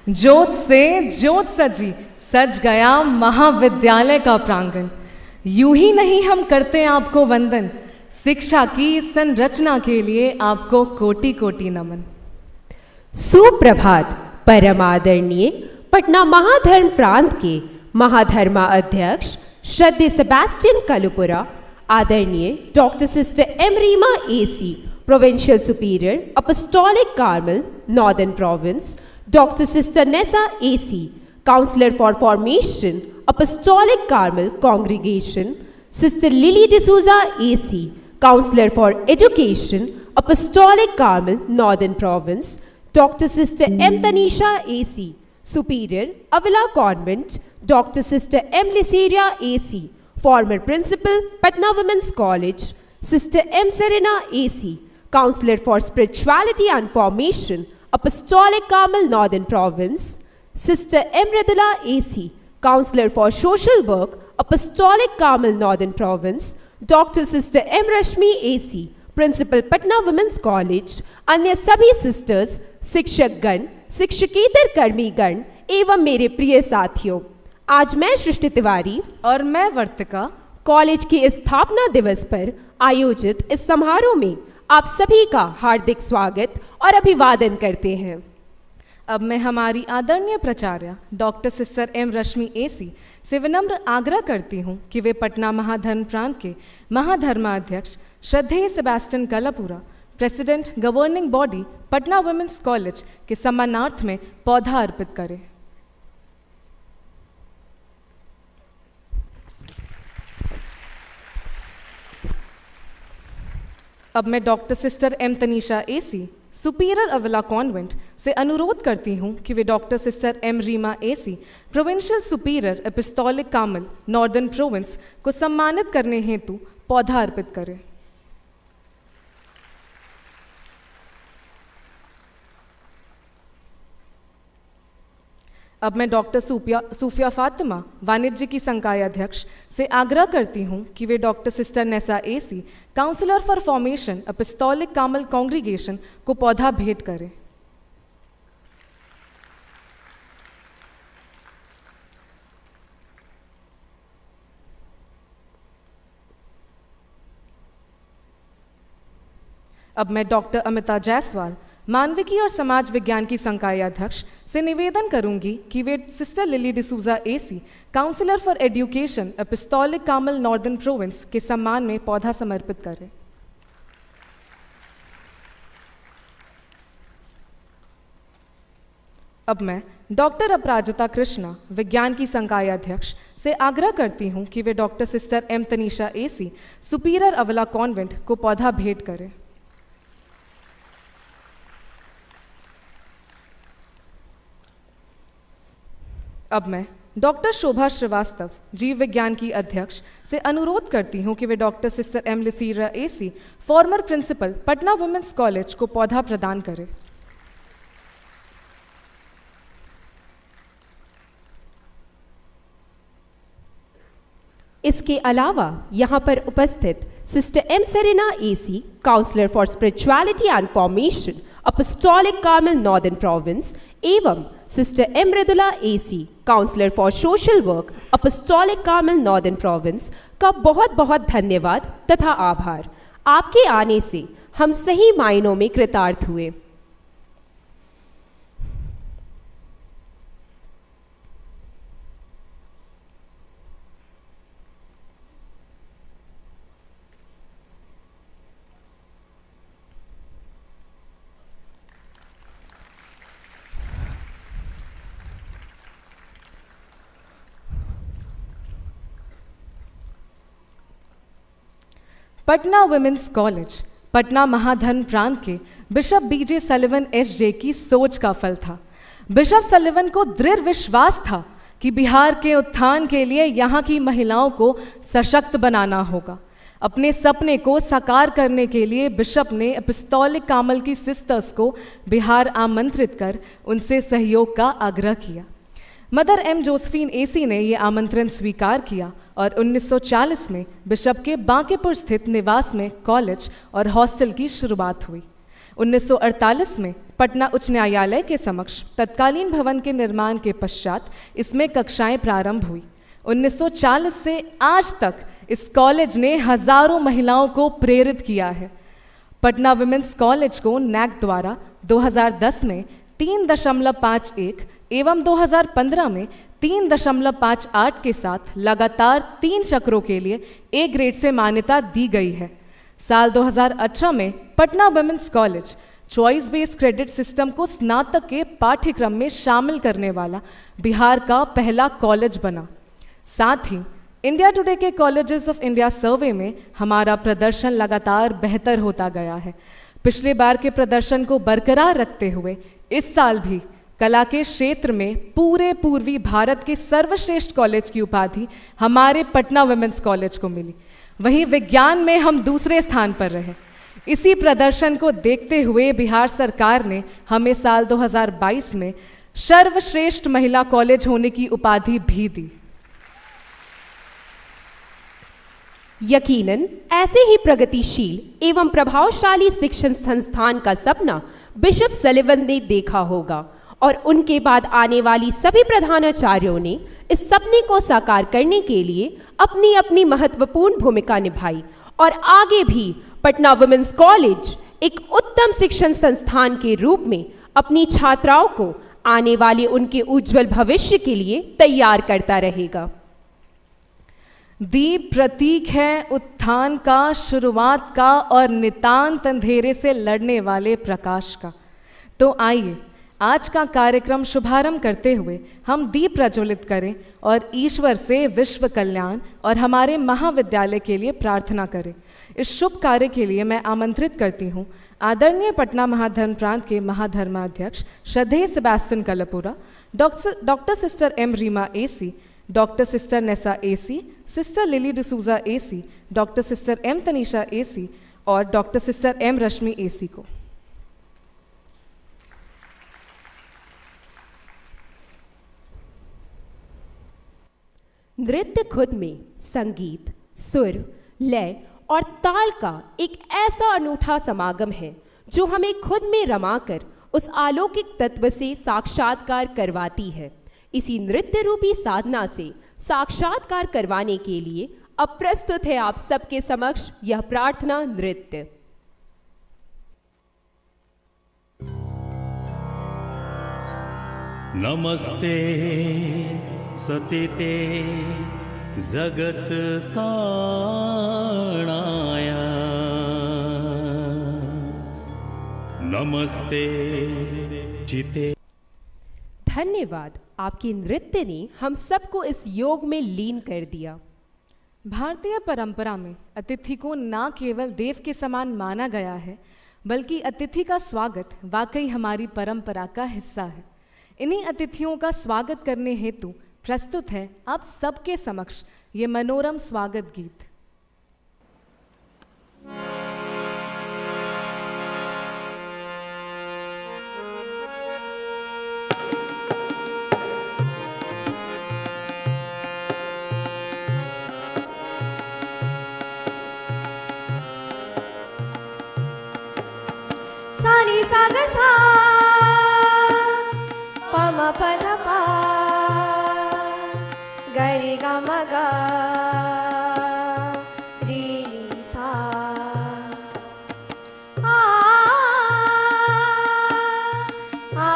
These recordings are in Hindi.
ज्योत से ज्योत सजी, सज गया महाविद्यालय का प्रांगण। यूं ही नहीं हम करते आपको वंदन, शिक्षा की संरचना के लिए आपको कोटि कोटि नमन। सुप्रभात परम आदरणीय पटना महाधर्म प्रांत के महाधर्मा अध्यक्ष श्रद्धेय सेबेस्टियन कलुपुरा, आदरणीय doctor sister M Reema AC, provincial superior apostolic Carmel northern province, doctor sister Nesa AC, counsellor for formation apostolic Carmel congregation, sister Lily D'Souza AC, counsellor for education apostolic Carmel northern province, doctor sister M Tanisha AC, superior Avila convent, doctor sister M Liseria AC, former principal Patna women's college, sister M Serena AC, counsellor for spirituality and formation apostolic Carmel northern province, sister M Radula AC, counsellor for social work apostolic Carmel northern province, doctor sister M Rashmi AC, principal Patna women's college, अन्य सभी सिस्टर्स, शिक्षकगण, शिक्षकेतर कर्मीगण एवं मेरे प्रिय साथियों, आज मैं सृष्टि तिवारी और मैं वर्तिका कॉलेज के स्थापना दिवस पर आयोजित इस समारोह में आप सभी का हार्दिक स्वागत और अभिवादन करते हैं। अब मैं हमारी आदरणीय प्राचार्य doctor sister M Rashmi AC से विनम्र आग्रह करती हूँ कि वे पटना महाधर्म प्रांत के महाधर्माध्यक्ष श्रद्धेय Sebastian Kallupura, president governing body Patna women's college के सम्मानार्थ में पौधा अर्पित करें। अब मैं doctor sister M Tanisha AC, superior Avila convent से अनुरोध करती हूँ कि वे doctor sister M Reema AC, provincial superior apostolic Carmel northern province को सम्मानित करने हेतु पौधा अर्पित करें। अब मैं डॉक्टर सूफिया फातिमा, वाणिज्य की संकाय अध्यक्ष से आग्रह करती हूँ कि वे doctor sister Nesa AC, counsellor for formation apostolic Carmel congregation को पौधा भेंट करें। अब मैं डॉक्टर अमिता जायसवाल, मानविकी और समाज विज्ञान की संकाय अध्यक्ष से निवेदन करूंगी कि वे sister Lily D'Souza AC, counsellor for education apostolic Carmel northern province के सम्मान में पौधा समर्पित करें। अब मैं डॉक्टर अपराजिता कृष्णा, विज्ञान की संकाय अध्यक्ष से आग्रह करती हूं कि वे doctor sister M Tanisha AC, superior Avila convent को पौधा भेंट करें। अब मैं डॉक्टर शोभा श्रीवास्तव, जीव विज्ञान की अध्यक्ष से अनुरोध करती हूं कि वे doctor sister M Liseria AC, former principal Patna women's college को पौधा प्रदान करें। इसके अलावा यहाँ पर उपस्थित sister M Serena AC, counsellor for spirituality and formation apostolic Carmel northern province एवं sister M Radula AC, counsellor for social work apostolic Carmel northern province का बहुत बहुत धन्यवाद तथा आभार। आपके आने से हम सही मायनों में कृतार्थ हुए। पटना वुमेन्स कॉलेज पटना महाधर्म प्रांत के बिशप बीजे सलिवन एसजे की सोच का फल था। बिशप सलिवन को दृढ़ विश्वास था कि बिहार के उत्थान के लिए यहाँ की महिलाओं को सशक्त बनाना होगा। अपने सपने को साकार करने के लिए बिशप ने एपिस्टोलिक कार्मल की सिस्टर्स को बिहार आमंत्रित कर उनसे सहयोग का आग्रह किया। मदर एम जोसेफिन एसी ने ये आमंत्रण स्वीकार किया और 1940 में बिशप के बांकेपुर स्थित निवास में कॉलेज और हॉस्टल की शुरुआत हुई। 1948 में पटना उच्च न्यायालय के समक्ष तत्कालीन भवन के निर्माण के पश्चात इसमें कक्षाएं प्रारंभ हुई। 1940 से आज तक इस कॉलेज ने हजारों महिलाओं को प्रेरित किया है। पटना विमेंस कॉलेज को नैक द्वारा 2010 में 3.51 एवं 2015 में 3.58 के साथ लगातार 3 चक्रों के लिए ए ग्रेड से मान्यता दी गई है। साल 2018 में Patna women's college choice based credit system को स्नातक के पाठ्यक्रम में शामिल करने वाला बिहार का पहला कॉलेज बना। साथ ही इंडिया टुडे के कॉलेजेस ऑफ इंडिया सर्वे में हमारा प्रदर्शन लगातार बेहतर होता गया है। पिछले बार के प्रदर्शन को बरकरार रखते हुए इस साल भी कला के क्षेत्र में पूरे पूर्वी भारत के सर्वश्रेष्ठ कॉलेज की उपाधि हमारे पटना विमेंस कॉलेज को मिली। वहीं विज्ञान में हम दूसरे स्थान पर रहे। इसी प्रदर्शन को देखते हुए बिहार सरकार ने हमें साल 2022 में सर्वश्रेष्ठ महिला कॉलेज होने की उपाधि भी दी। यकीनन ऐसे ही प्रगतिशील एवं प्रभावशाली शिक्षण संस्थान का सपना बिशप सलिवन ने देखा होगा और उनके बाद आने वाली सभी प्रधानाचार्यों ने इस सपने को साकार करने के लिए अपनी अपनी महत्वपूर्ण भूमिका निभाई और आगे भी पटना वुमेन्स कॉलेज एक उत्तम शिक्षण संस्थान के रूप में अपनी छात्राओं को आने वाले उनके उज्जवल भविष्य के लिए तैयार करता रहेगा। दीप प्रतीक है उत्थान का, शुरुआत का और नितांत अंधेरे से लड़ने वाले प्रकाश का। तो आइए आज का कार्यक्रम शुभारंभ करते हुए हम दीप प्रज्वलित करें और ईश्वर से विश्व कल्याण और हमारे महाविद्यालय के लिए प्रार्थना करें। इस शुभ कार्य के लिए मैं आमंत्रित करती हूँ आदरणीय पटना महाधर्म प्रांत के महाधर्माध्यक्ष श्रद्धेय Sebastian Kallupura, doctor sister M Reema AC, doctor sister Nesa AC, sister Lily D'Souza AC, doctor sister M Tanisha AC और doctor sister M Rashmi AC को। नृत्य खुद में संगीत, सुर, लय और ताल का एक ऐसा अनूठा समागम है जो हमें खुद में रमाकर उस अलौकिक तत्व से साक्षात्कार करवाती है। इसी नृत्य रूपी साधना से साक्षात्कार करवाने के लिए अब प्रस्तुत है आप सबके समक्ष यह प्रार्थना नृत्य। नमस्ते सतिते जगत काणाया, नमस्ते चिते। धन्यवाद, आपके नृत्य ने हम सबको इस योग में लीन कर दिया। भारतीय परंपरा में अतिथि को न केवल देव के समान माना गया है, बल्कि अतिथि का स्वागत वाकई हमारी परंपरा का हिस्सा है। इन्हीं अतिथियों का स्वागत करने हेतु प्रस्तुत है आप सबके समक्ष ये मनोरम स्वागत गीत। सानी साग सा पम पध पा गरि ग म ग रि नि सा आ आ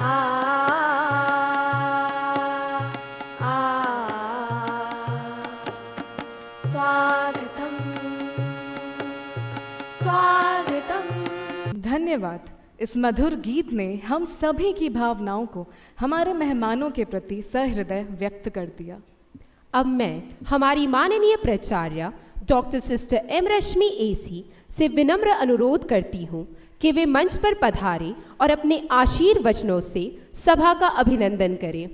आ आ स्वागतम स्वागतम। धन्यवाद। इस मधुर गीत ने हम सभी की भावनाओं को हमारे मेहमानों के प्रति सहृदय व्यक्त कर दिया। अब मैं हमारी माननीय प्राचार्य doctor sister M Rashmi AC से विनम्र अनुरोध करती हूँ कि वे मंच पर पधारें और अपने आशीर्वचनों से सभा का अभिनंदन करें।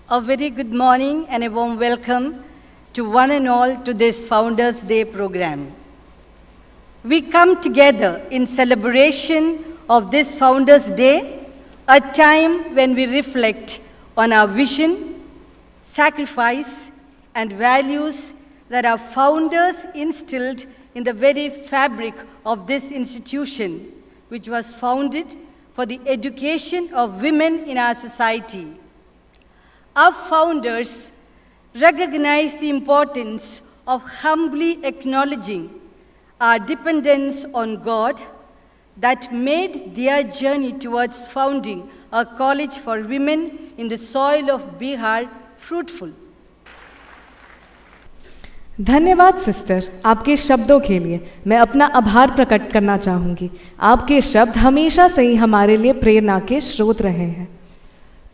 A very good morning and a warm welcome to one and all to this Founders Day program. We come together in celebration of this Founders Day, a time when we reflect on our vision, sacrifice, and values that our founders instilled in the very fabric of this institution, which was founded for the education of women in our society. Our founders recognized the importance of humbly acknowledging our dependence on God that made their journey towards founding a college for women in the soil of Bihar fruitful. धन्यवाद सिस्टर, आपके शब्दों के लिए मैं अपना आभार प्रकट करना चाहूँगी। आपके शब्द हमेशा से ही हमारे लिए प्रेरणा के स्रोत रहे हैं।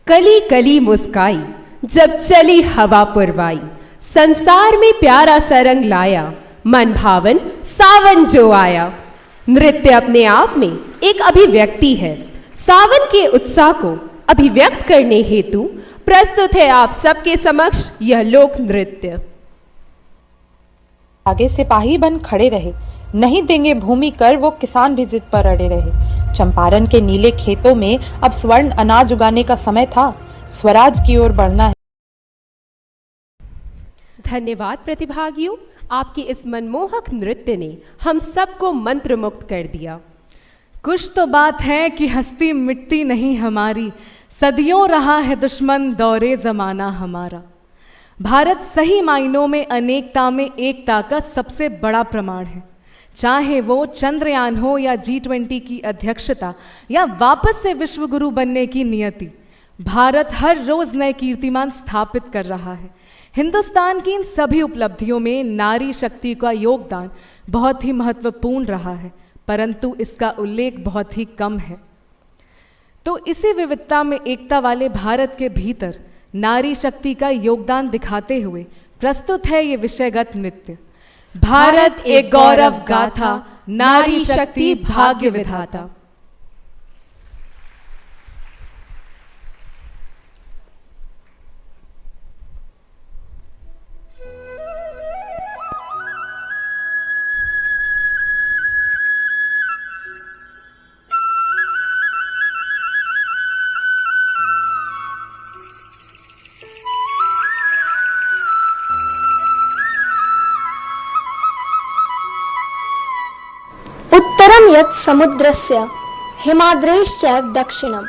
कली कली मुस्काई जब चली हवा पुरवाई, संसार में प्यारा सा रंग लाया, मन भावन सावन जो आया। नृत्य अपने आप में एक अभिव्यक्ति है। सावन के उत्साह को अभिव्यक्त करने हेतु प्रस्तुत है आप सबके समक्ष यह लोक नृत्य। आगे सिपाही बन खड़े रहे, नहीं देंगे भूमि कर, वो किसान भी जिद पर अड़े रहे। चंपारण के नीले खेतों में अब स्वर्ण अनाज उगाने का समय था, स्वराज की ओर बढ़ना है। धन्यवाद प्रतिभागियों, आपके इस मनमोहक नृत्य ने हम सबको मंत्रमुग्ध कर दिया। कुछ तो बात है कि हस्ती मिटती नहीं हमारी, सदियों रहा है दुश्मन दौरे जमाना हमारा। भारत सही मायनों में अनेकता में एकता का सबसे बड़ा प्रमाण है। चाहे वो चंद्रयान हो या G20 की अध्यक्षता या वापस से विश्व गुरु बनने की नियति, भारत हर रोज नए कीर्तिमान स्थापित कर रहा है। हिंदुस्तान की इन सभी उपलब्धियों में नारी शक्ति का योगदान बहुत ही महत्वपूर्ण रहा है, परंतु इसका उल्लेख बहुत ही कम है। तो इसी विविधता में एकता वाले भारत के भीतर नारी शक्ति का योगदान दिखाते हुए प्रस्तुत है ये विषयगत नृत्य। भारत एक गौरव गाथा, नारी शक्ति भाग्य विधाता। उत्तरं यत् समुद्रस्य हिमाद्रेश्चैव दक्षिणं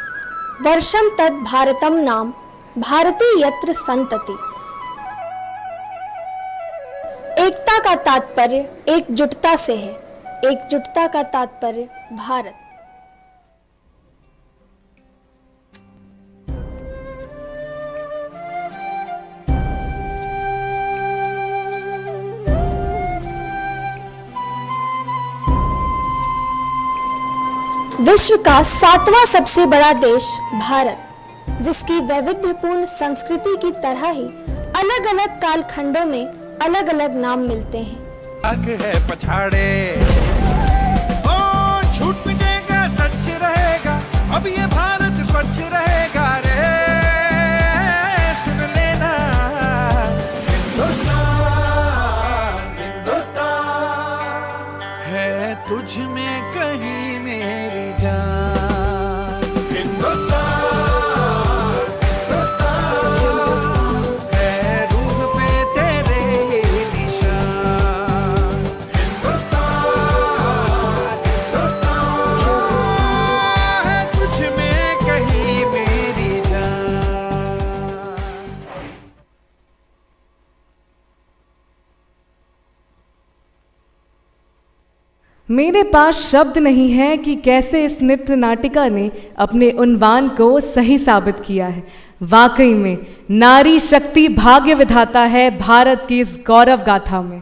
वर्षं तद् भारतं नाम भारती यत्र संतति। एकता का तात्पर्य एकजुटता से है, एकजुटता का तात्पर्य भारत। विश्व का 7वां सबसे बड़ा देश भारत, जिसकी वैविध्यपूर्ण संस्कृति की तरह ही अलग अलग कालखंडों में अलग अलग नाम मिलते हैं। आग है पछाड़े, ओ झूठ मिटेगा सच रहेगा, अब ये भारत स्वच्छ रहेगा रे। सुन लेना हिंदुस्तान, हिंदुस्तान है तुझ में कहीं मेरी जान। हिंदुस्तान, हिंदुस्तान है रूह पे तेरे निशान। हिंदुस्तान, हिंदुस्तान है तुझ में कहीं मेरी जान। मेरे पास शब्द नहीं है कि कैसे इस नृत्य नाटिका ने अपने उन्वान को सही साबित किया है। वाकई में नारी शक्ति भाग्य विधाता है भारत की इस गौरव गाथा में।